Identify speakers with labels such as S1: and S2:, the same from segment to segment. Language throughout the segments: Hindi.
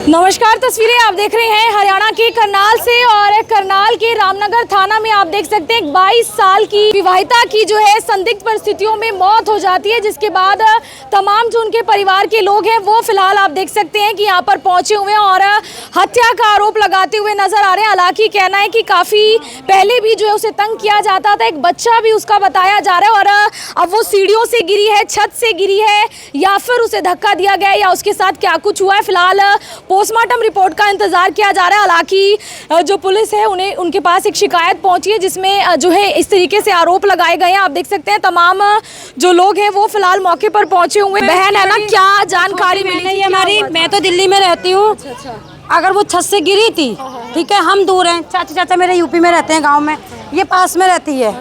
S1: नमस्कार, तस्वीरें आप देख रहे हैं हरियाणा के करनाल से और करनाल के रामनगर थाना में आप देख सकते हैं 22 साल की विवाहिता की जो है संदिग्ध परिस्थितियों में मौत हो जाती है, जिसके बाद तमाम जो उनके परिवार के लोग हैं वो फिलहाल आप देख सकते हैं कि यहाँ पर पहुंचे हुए हैं और हत्या का आरोप लगाते हुए नजर आ रहे हैं। हालांकि कहना है कि काफ़ी पहले भी जो है उसे तंग किया जाता था, एक बच्चा भी उसका बताया जा रहा है और अब वो सीढ़ियों से गिरी है, छत से गिरी है या फिर उसे धक्का दिया गया या उसके साथ क्या कुछ हुआ है, फिलहाल पोस्टमार्टम रिपोर्ट का इंतजार किया जा रहा है। हालांकि जो पुलिस है उनके पास एक शिकायत पहुंची है जिसमें जो है इस तरीके से आरोप लगाए गए हैं। आप देख सकते हैं तमाम जो लोग हैं वो फिलहाल मौके पर पहुंचे हुए हैं। बहन है ना, क्या जानकारी मिली है हमारी?
S2: मैं तो दिल्ली में रहती हूँ। अगर वो छत से गिरी थी, ठीक है, हम दूर हैं, चाचा चाचा मेरे यूपी में रहते हैं, गाँव में, ये पास में रहती है,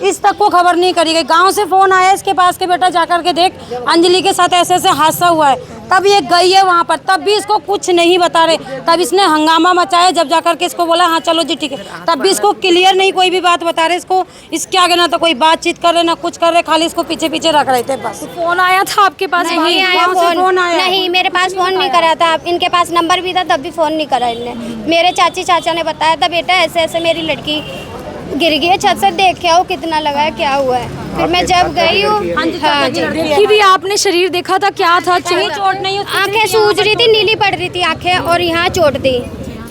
S2: इस तक को खबर नहीं करी गई। गांव से फोन आया इसके पास के बेटा जाकर के देख, अंजलि के साथ ऐसे ऐसे हादसा हुआ है, तब ये गई है वहां पर, तब भी इसको कुछ नहीं बता रहे। तब इसने हंगामा मचाया, जब जाकर के इसको बोला हाँ चलो जी ठीक है, तब भी इसको क्लियर नहीं कोई भी बात बता रहे। इसको इसके आगे ना तो कोई बातचीत कर रहे ना कुछ कर रहे, खाली इसको पीछे पीछे रख रहे थे बस।
S1: फोन आया था आपके पास?
S3: नहीं आया फोन नहीं, मेरे पास फोन नहीं करा था। इनके पास नंबर भी था, तब भी फोन नहीं करा इनने। मेरे चाची चाचा ने बताया था बेटा ऐसे ऐसे मेरी लड़की गिर गई है छत से, देख के आओ कितना लगा है, क्या हुआ है। फिर मैं जब गई हूँ, हाँ
S1: देखी भी आपने, शरीर देखा था, क्या था?
S2: चोट नहीं,
S3: आंखें सूज रही थी, नीली पड़ रही थी आंखें और यहाँ चोट थी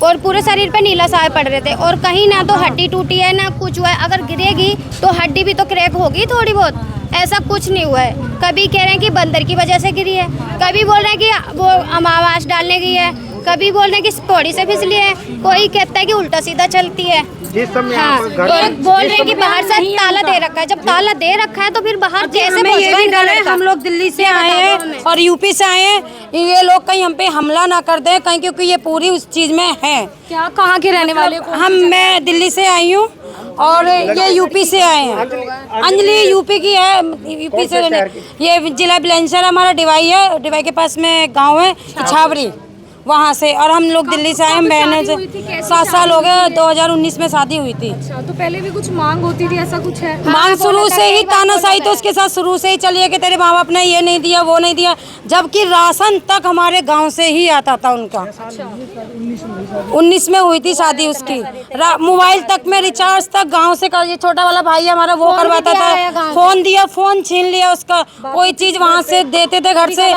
S3: और पूरे शरीर पे नीला साए पड़ रहे थे और कहीं ना तो हड्डी टूटी है ना कुछ हुआ है। अगर गिरेगी तो हड्डी भी तो क्रैक होगी थोड़ी बहुत, ऐसा कुछ नहीं हुआ है। कभी कह रहे हैं कि बंदर की वजह से गिरी है, कभी बोल रहे हैं कि वो अमावास डालने गई है, कभी बोल रहे हैं कि पौड़ी से फिसली है, कोई कहता है कि उल्टा सीधा चलती है। हाँ, बोल रहे हैं कि बाहर से ताला दे रखा है। जब ताला दे रखा है तो फिर बाहर कैसे पहुंचेगा?
S2: हम लोग दिल्ली से आए हैं और यूपी से आए हैं, ये लोग कहीं हम पे हमला ना कर दें कहीं, क्योंकि ये पूरी उस चीज में है।
S1: क्या कहाँ के रहने वाले?
S2: मैं दिल्ली से आई हूँ और ये यूपी से आए हैं। अंजलि यूपी की है, यूपी से रहने, ये जिला बुलंदशहर हमारा डिवाई है, डिवाई के पास में गाँव है छावरी, वहाँ से। और हम लोग दिल्ली से आए हैं, बहने से 7 साल हो गए, 2019 में शादी हुई थी।
S1: अच्छा, तो पहले भी कुछ मांग होती थी, ऐसा कुछ है?
S2: मांग शुरू से ही तानाशाही तो उसके साथ शुरू से ही चली है कि तेरे माँ बाप ने ये नहीं दिया वो नहीं दिया, जबकि राशन तक हमारे गांव से ही आता था उनका। 19 में हुई थी शादी उसकी, मोबाइल तक में रिचार्ज तक गाँव से कर, ये छोटा वाला भाई हमारा वो करवाता था, फोन दिया, फोन छीन लिया उसका, कोई चीज वहाँ से देते थे घर से,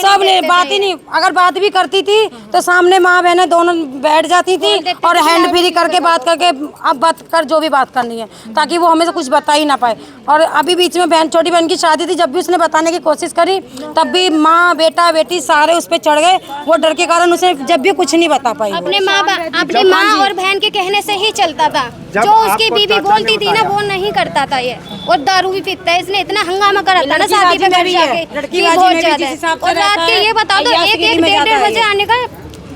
S2: सब ने बात ही नहीं। अगर बात भी करती थी तो सामने माँ बहनें दोनों बैठ जाती थी और हैंड फ्री करके बात करके अब बात कर जो भी बात करनी है, ताकि वो हमें से कुछ बता ही ना पाए। और अभी बीच में बहन छोटी बहन की शादी थी, जब भी उसने बताने की कोशिश करी तब भी माँ बेटा बेटी सारे उस पर चढ़ गए, वो डर के कारण उसे जब भी कुछ नहीं बता पाई।
S3: अपने माँ और बहन के कहने से ही चलता था, जो उसकी बीवी बोलती थी ना वो नहीं करता था ये, और दारू भी पीता है। इसने इतना हंगामा करा था ना शादी पे घर जाके, बहुत ज्यादा। और रात के ये बता दो 1-1 डेढ़ बजे आने का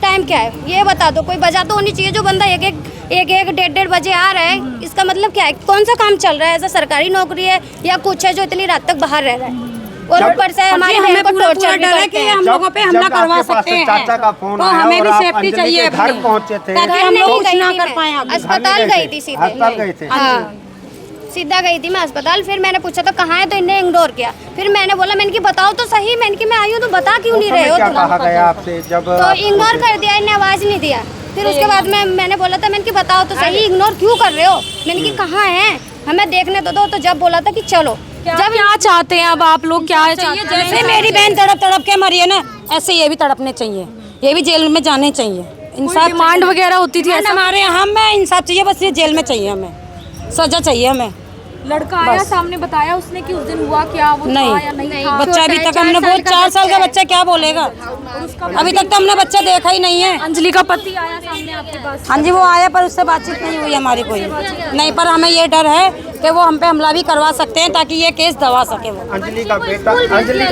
S3: टाइम क्या है, ये बता दो। कोई वजह तो होनी चाहिए, जो बंदा 1-1 डेढ़ बजे आ रहा है, इसका मतलब क्या है? कौन सा काम चल रहा है? ऐसा सरकारी नौकरी है या कुछ है जो इतनी रात तक बाहर रह रहा है? और ऊपर से हमारे बहन को टॉर्चर भी करते हैं।
S2: हम लोगों पे हमला करवा सकते हैं,
S4: चाचा का फोन
S2: तो
S4: आया
S2: हमें भी
S4: और
S2: सेफ्टी चाहिए,
S4: घर पहुंचे थे,
S2: ताकि हम लोग कुछ ना कर पाए।
S3: अस्पताल गई थी सीधे,
S4: अस्पताल गए थे।
S3: हाँ सीधा गई थी मैं अस्पताल। फिर मैंने पूछा तो कहाँ है, तो इन्हें इग्नोर किया। फिर मैंने बोला, मैंने कि बताओ तो सही, मैंने कि मैं आई हूँ तो बता क्यों नहीं रहे हो
S4: क्या
S3: तुम?
S4: कहा गया आपसे जब?
S3: तो इग्नोर कर दिया, इन्हें आवाज नहीं दिया। फिर उसके बाद मैंने बोला था, मैंने कि बताओ तो सही, इग्नोर क्यों कर रहे हो? मैंने कि कहाँ है, हमें देखने तो दो। तो जब बोला था कि चलो,
S1: जब क्या चाहते हैं अब आप लोग? क्या चाहते हैं?
S2: जैसे मेरी बहन तड़प तड़प के मरी है ना, ऐसे ये भी तड़पने चाहिए, ये भी जेल में जाने चाहिए। इंसाफ
S1: डिमांड वगैरह होती थी ऐसा?
S2: हमारे हमें इंसाफ चाहिए, बस ये जेल में चाहिए, हमें सजा चाहिए। हमें
S1: लड़का आया सामने, बताया उसने कि उस दिन हुआ क्या, वो
S2: नहीं,
S1: था या नहीं था?
S2: बच्चा अभी तक हमने बहुत 4 साल का बच्चा क्या बोलेगा, अभी तक तो हमने बच्चा देखा ही नहीं है।
S1: अंजलि का पति आया सामने आपके पास?
S2: हाँ जी, वो आया पर उससे बातचीत नहीं हुई हमारी कोई नहीं, पर हमें ये डर है कि वो हम पे हमला भी करवा सकते हैं, ताकि ये केस दबा सके वो।
S4: अंजलि का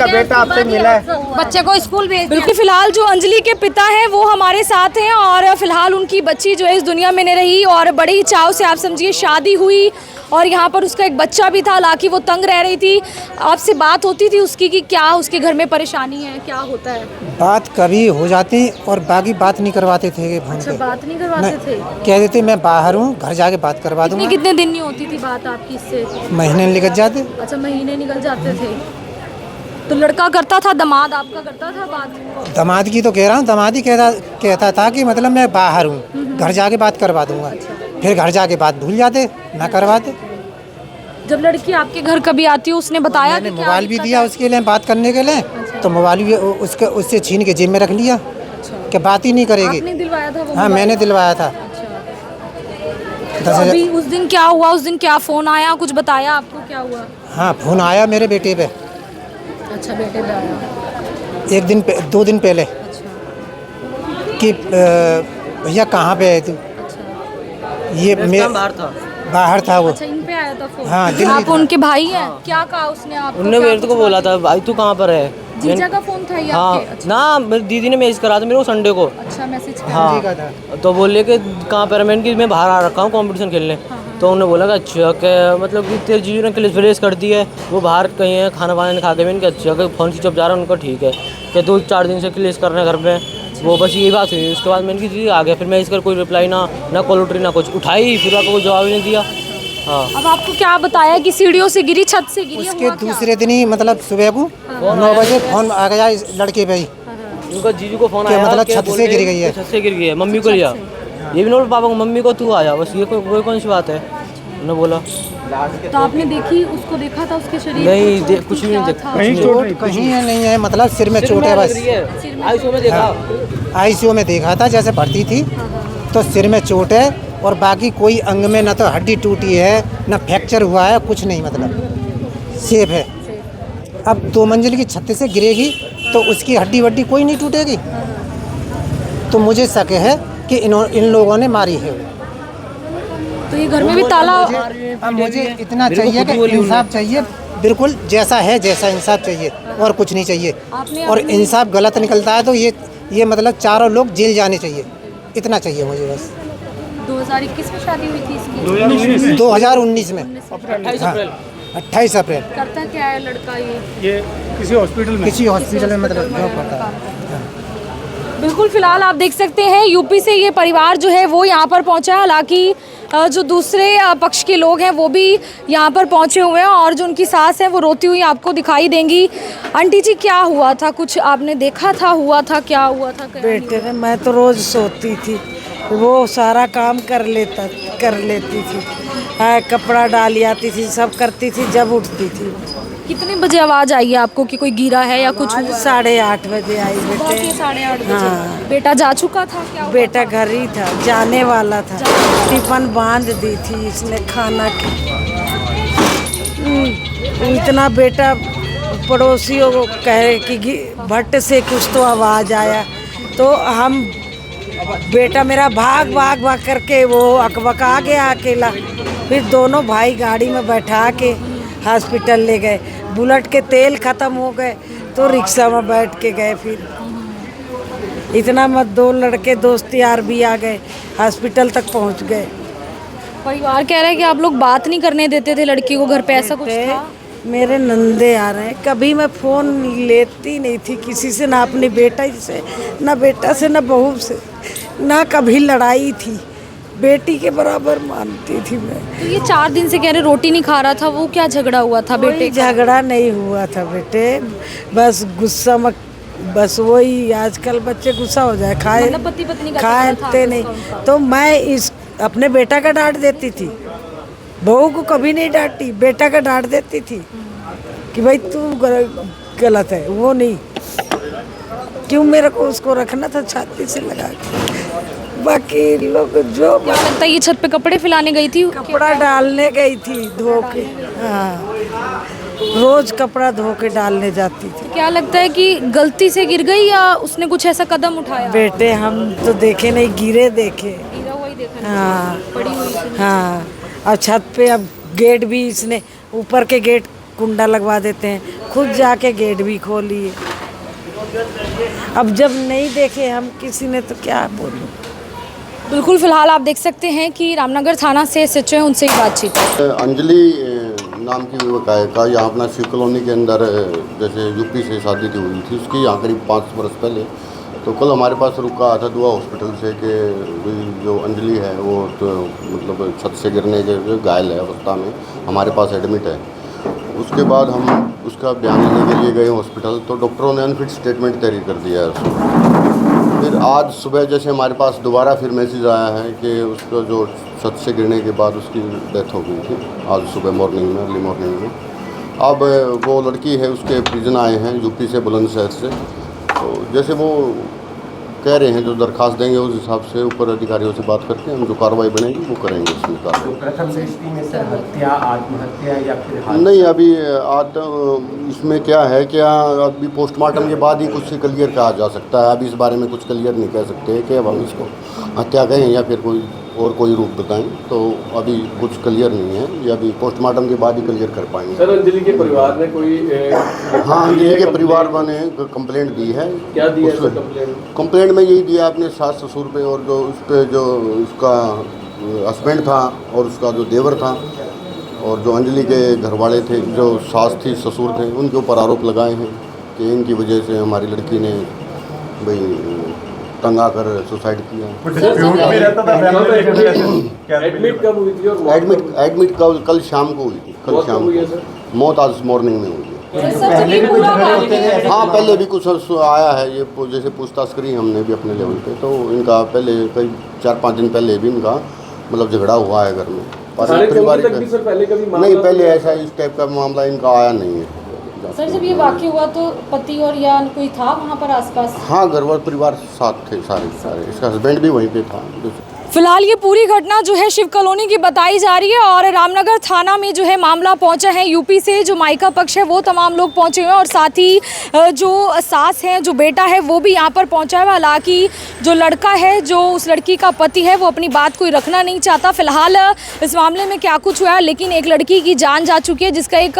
S4: बेटा आपसे मिला है?
S2: बच्चे को स्कूल भेज
S1: बिल्कुल। फिलहाल जो अंजलि के पिता हैं वो हमारे साथ हैं और फिलहाल उनकी बच्ची जो है इस दुनिया में नहीं रही और बड़े ही चाव से आप समझिए शादी हुई और यहाँ पर उसका एक बच्चा भी था। हालांकि वो तंग रह रही थी, आपसे बात होती थी उसकी कि क्या उसके घर में परेशानी है, क्या होता है?
S5: बात कभी हो जाती और बाकी बात नहीं करवाते थे।
S1: अच्छा, बात नहीं करवाते थे?
S5: कह देते मैं बाहर हूँ, घर जाके बात करवा दूंगा।
S1: कितने दिन नहीं होती थी बात आपकी इससे?
S5: महीने निकल जाते।
S1: अच्छा, महीने निकल जाते थे। तो लड़का करता था, दामाद आपका करता था बात?
S5: दामाद की तो कह रहा हूँ, दामाद ही कहता था कि मतलब मैं बाहर हूँ, घर जाके बात करवा दूंगा। फिर घर जाके बात भूल जाते, ना करवाते।
S1: जब लड़की आपके घर कभी आती है उसने बताया
S5: मैंने
S1: कि क्या
S5: मोबाइल भी
S1: दिक्कत
S5: दिया
S1: है?
S5: उसके लिए बात करने के लिए, तो मोबाइल भी उससे छीन के जेब में रख लिया कि बात ही नहीं करेगी।
S1: आपने दिलवाया था वो
S5: हाँ,
S1: मोबाइल?
S5: मैंने दिलवाया था।
S1: तो अभी उस दिन क्या हुआ? उस दिन क्या फोन आया, कुछ बताया आपको क्या हुआ?
S5: हाँ, फोन आया मेरे बेटे पे।
S1: अच्छा, बेटे पे आया।
S5: 2 दिन पहले कि भैया कहाँ पे है तू? ये मैं बाहर था वो।
S1: अच्छा, इन पे आया था फोन?
S5: हाँ, दिल्ली
S1: आप
S5: था।
S1: उनके भाई हैं? क्या कहा उसने आपको?
S6: उनने
S1: क्या
S6: मेरे को
S1: कुछ
S6: बोला
S1: बात-
S6: था भाई तू कहाँ पर है।
S1: जीजा का फोन था ये
S6: हाँ
S1: आपके? अच्छा,
S6: ना, मेरी दीदी ने मैसेज करा था मेरे को संडे को।
S1: अच्छा, मैसेज किया।
S6: हाँ,
S5: का था।
S6: तो बोले कि कहाँ पर है, मैंने कि मैं बाहर आ रखा हूँ कंपटीशन खेलने। तो उन्होंने बोला कि अच्छा कि मतलब कि तेरे जीजू ने क्लिस कर दी है, वो बाहर कहीं है खाना वाना नहीं खा के। मैंने कहा अच्छा कि फ़ोन स्विच ऑफ जा रहा है, उनका ठीक है कि 2-4 दिन से क्लिस करना घर पे। वो बस यही बात हुई। उसके बाद मैंने की दीदी आ गया, फिर मैं इसका कोई रिप्लाई ना कॉल उठी ना कुछ उठाई, फिर आपको कोई जवाब ही नहीं दिया। हाँ,
S1: अब आपको क्या बताया कि सीढ़ियों से गिरी, छत से गिरी?
S5: उसके
S1: हुआ क्या?
S5: दूसरे दिन ही मतलब सुबह को 9 बजे फोन आ गया इस लड़के पे ही।
S6: उनका जीजू को फोन
S5: क्या
S6: आया
S5: मतलब
S6: कि
S5: छत से
S6: बोल रहे
S5: गिर गई है?
S6: कि छत से गिर गई है, मम्मी को लिया। ये भी ना बोला पापा को, मम्मी को तू आया, बस ये कोई कौन सी बात है। उन्होंने बोला
S1: तो आपने देखी, उसको देखा था उसके शरीर
S6: नहीं,
S1: पे चोट
S6: कुछ
S1: थी,
S6: भी नहीं
S1: क्या
S6: देखा।
S1: था?
S5: चोट कहीं है नहीं है, मतलब सिर में चोट है बस।
S6: आईसीयू में देखा।
S5: आईसीयू में देखा था, जैसे भर्ती थी तो सिर में चोट है, और बाकी कोई अंग में ना तो हड्डी टूटी है, ना फ्रैक्चर हुआ है, कुछ नहीं, मतलब सेफ है। अब 2 मंजिल की छत से गिरेगी तो उसकी हड्डी वड्डी कोई नहीं टूटेगी। तो मुझे शक है कि इन लोगों ने मारी है।
S1: तो ये घर में भी ताला?
S5: अब मुझे इतना चाहिए कि इंसाफ चाहिए, बिल्कुल जैसा है जैसा इंसाफ चाहिए, और कुछ नहीं चाहिए। और इंसाफ गलत निकलता है तो ये मतलब चारों लोग जेल जाने चाहिए, इतना चाहिए मुझे बस।
S1: 2021 में शादी हुई थी इसकी?
S5: 2019 में
S6: 28
S5: हाँ,
S6: अप्रैल।
S5: 28 अप्रैल।
S1: करता क्या है लड़का ये?
S5: किसी हॉस्पिटल में मतलब जॉब करता है।
S1: बिल्कुल, फिलहाल आप देख सकते हैं यूपी से ये परिवार जो है वो यहाँ पर पहुँचा है। हालांकि जो दूसरे पक्ष के लोग हैं वो भी यहाँ पर पहुँचे हुए हैं, और जो उनकी सास है वो रोती हुई आपको दिखाई देंगी। आंटी जी, क्या हुआ था? कुछ आपने देखा था? हुआ था क्या? हुआ था क्या?
S7: बेटे ने, मैं तो रोज सोती थी, वो सारा काम कर लेती थी। कपड़ा डाल आती थी, सब करती थी जब उठती थी।
S1: कितने बजे आवाज़ आई है आपको कि कोई गिरा है या कुछ हुआ?
S7: 8:30 बजे आई
S1: सुबह
S7: बेटे।
S1: के 8:30 बजे।
S7: हाँ।
S1: बेटा जा चुका था? क्या हुआ
S7: बेटा
S1: था?
S7: घर ही था, जाने वाला था। टिफिन बांध दी थी इसने खाना की। इतना बेटा पड़ोसियों को कहे कि भट्ट से कुछ तो आवाज़ आया, तो हम बेटा मेरा भाग करके वो अकबका गया अकेला। फिर दोनों भाई गाड़ी में बैठा के हॉस्पिटल ले गए। बुलेट के तेल ख़त्म हो गए तो रिक्शा में बैठ के गए। फिर इतना मत, 2 लड़के दोस्त यार भी आ गए, हॉस्पिटल तक पहुंच गए।
S1: परिवार कह रहा है कि आप लोग बात नहीं करने देते थे लड़की को घर पे, ऐसा कुछ था?
S7: मेरे नंदे आ रहे हैं, कभी मैं फ़ोन लेती नहीं थी किसी से, ना अपनी बेटा से, ना बेटा से, ना बहू से, ना कभी लड़ाई थी। बेटी के बराबर मानती थी मैं।
S1: तो ये 4 दिन से कह रहे रोटी नहीं खा रहा था, वो क्या झगड़ा हुआ था बेटे
S7: कोई
S1: का?
S7: झगड़ा नहीं हुआ था बेटे, बस गुस्सा में, बस वही आजकल बच्चे गुस्सा हो जाए, खाए
S1: मतलब पति पत्नी का झगड़ा था
S7: खाते नहीं।
S1: उनका?
S7: तो मैं अपने बेटा का डांट देती थी, बहू को कभी नहीं डांटी, बेटा का डांट देती थी कि भाई तू गलत है, वो नहीं। क्यों मेरे को उसको रखना था छाती से लगा के। बाकी लोग जो
S1: क्या लगता है ये छत पे कपड़े फैलाने गई थी?
S7: कपड़ा डालने गई थी धो के, हाँ, रोज कपड़ा धो के डालने जाती थी।
S1: क्या लगता है कि गलती से गिर गई या उसने कुछ ऐसा कदम उठाया?
S7: बेटे हम तो देखे नहीं, गिरे देखे।
S1: गिरा हुआ ही देखा?
S7: हाँ
S1: पड़ी हुई थी।
S7: हाँ, और छत पे अब गेट भी इसने, ऊपर के गेट कुंडा लगवा देते हैं, खुद जाके गेट भी खोलिए। अब जब नहीं देखे हम किसी ने तो क्या बोलूं।
S1: बिल्कुल, फिलहाल आप देख सकते हैं कि रामनगर थाना से SHO है, उनसे ही बातचीत।
S8: अंजलि नाम की युवक का यहाँ अपना शिव कॉलोनी के अंदर, जैसे यूपी से शादी हुई थी उसकी, यहाँ करीब 5 वर्ष पहले। तो कल हमारे पास रुका आया था दुआ हॉस्पिटल से कि जो अंजलि है वो तो मतलब छत से गिरने के घायल है अवस्था में, हमारे पास एडमिट है। उसके बाद हम उसका बयान लेने के लिए गए हॉस्पिटल, तो डॉक्टरों ने अनफिट स्टेटमेंट तैयार कर दिया है उसको। फिर आज सुबह जैसे हमारे पास दोबारा फिर मैसेज आया है कि उसका जो छत से गिरने के बाद उसकी डेथ हो गई थी, आज सुबह मॉर्निंग में, अर्ली मॉर्निंग में। अब वो लड़की है, उसके परिजन आए हैं यूपी से, बुलंदशहर से। तो जैसे वो कह रहे हैं जो दरखास्त देंगे उस हिसाब से ऊपर अधिकारियों से बात करके हम जो कार्रवाई बनेगी वो करेंगे उसमें कार्रवाई।
S4: प्रथम दृष्टि में सर हत्या, आत्महत्या या फिर
S8: नहीं, अभी इसमें क्या है, क्या अभी पोस्टमार्टम के बाद ही कुछ क्लियर कहा जा सकता है। अभी इस बारे में कुछ क्लियर नहीं कह सकते कि अब हम इसको हत्या कहें या फिर कोई रूप बताएं, तो अभी कुछ क्लियर नहीं है। ये अभी पोस्टमार्टम के बाद ही क्लियर कर पाएंगे।
S9: सर, अंजलि के परिवार ने कोई
S8: हाँ, अंजलि के परिवार ने कंप्लेंट दी है।
S9: क्या दी है
S8: कंप्लेंट में यही दिया अपने सास ससुर पे, और जो उस पर जो उसका हस्बैंड था और उसका जो देवर था और जो अंजलि के घर वाले थे, जो सास थी ससुर थे, उनके ऊपर आरोप लगाए हैं कि इनकी वजह से हमारी लड़की ने भाई तंग आकर सुसाइड किया।
S9: एडमिट कब हुई थी? और
S8: एडमिट कल शाम को हुई थी। कल शाम को मौत आज मॉर्निंग में हुई है। हाँ, पहले भी कुछ आया है, ये जैसे पूछताछ करी हमने भी अपने लेवल पे, तो इनका पहले कई 4-5 दिन पहले भी इनका मतलब झगड़ा हुआ है घर में। नहीं, पहले ऐसा इस टाइप का मामला इनका आया नहीं है।
S1: सर, जब ये वाक़या हुआ तो पति और या कोई था वहाँ पर आसपास?
S8: हाँ, घर वाले परिवार साथ थे सारे। इसका हस्बैंड भी वहीं पे था।
S1: फिलहाल ये पूरी घटना जो है शिव कॉलोनी की बताई जा रही है और रामनगर थाना में जो है मामला पहुंचा है। यूपी से जो मायका पक्ष है वो तमाम लोग पहुंचे हुए हैं और साथ ही जो सास है, जो बेटा है, वो भी यहाँ पर पहुंचा है। हालांकि जो लड़का है, जो उस लड़की का पति है, वो अपनी बात कोई रखना नहीं चाहता। फिलहाल इस मामले में क्या कुछ हुआ है, लेकिन एक लड़की की जान जा चुकी है, जिसका एक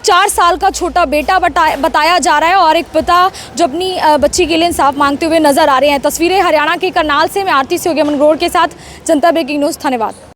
S1: 4 साल का छोटा बेटा बताया जा रहा है और एक पिता जो अपनी बच्ची के लिए इंसाफ मांगते हुए नजर आ रहे हैं। तस्वीरें हरियाणा के करनाल से, मैं आरती से योगी अमन ग्रोवर के साथ, जनता ब्रेकिंग न्यूज़, धन्यवाद।